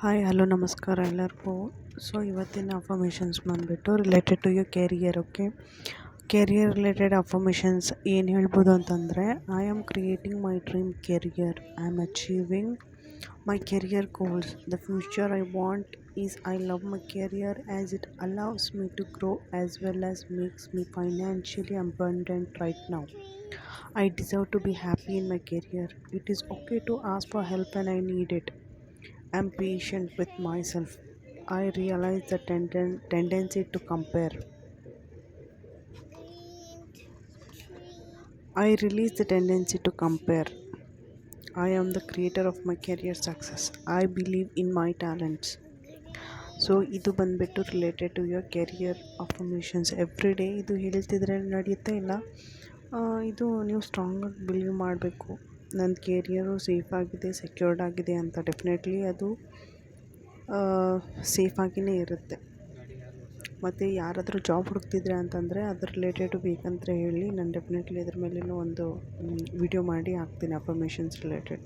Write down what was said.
Hi hello ನಮಸ್ಕಾರ ಎಲ್ಲರಿಗೂ. So ಇವತ್ತಿನ ಅಫರ್ಮೇಷನ್ಸ್ ಬಂದುಬಿಟ್ಟು related to your career. Okay, career related affirmations ಏನು ಹೇಳ್ಬೋದು ಅಂತಂದರೆ, I am creating my dream career, I am achieving my career goals, the future I want is I love my career as it allows me to grow as well as makes me financially abundant right now. I deserve to be happy in my career. It is okay to ask for help when I need it. I'm patient with myself. I realize the tendency to compare. I release the tendency to compare. I am the creator of my career success. I believe in my talents. So ಇದು ಬಂದುಬಿಟ್ಟು related to your career affirmations. Every day ಇದು ಹೇಳ್ತಿದ್ರೆ ನಡೆಯುತ್ತೆ ಇಲ್ಲ. ಇದು ನೀವು ಸ್ಟ್ರಾಂಗಾಗಿ believe ಮಾಡಬೇಕು. ನನ್ನ ಕೆರಿಯರು ಸೇಫ್ ಆಗಿದೆ, ಸೆಕ್ಯೂರ್ಡ್ ಆಗಿದೆ ಅಂತ. ಡೆಫಿನೆಟ್ಲಿ ಅದು ಸೇಫಾಗಿಯೇ ಇರುತ್ತೆ. ಮತ್ತು ಯಾರಾದರೂ ಜಾಬ್ ಹುಡುಕ್ತಿದ್ರೆ ಅಂತಂದರೆ ಅದ್ರ ರಿಲೇಟೆಡು ಬೇಕಂತ ಹೇಳಿ ನಾನು ಡೆಫಿನೆಟ್ಲಿ ಅದ್ರ ಮೇಲೇನೂ ಒಂದು ವಿಡಿಯೋ ಮಾಡಿ ಹಾಕ್ತೀನಿ ಅಫರ್ಮೇಷನ್ಸ್ ರಿಲೇಟೆಡ್.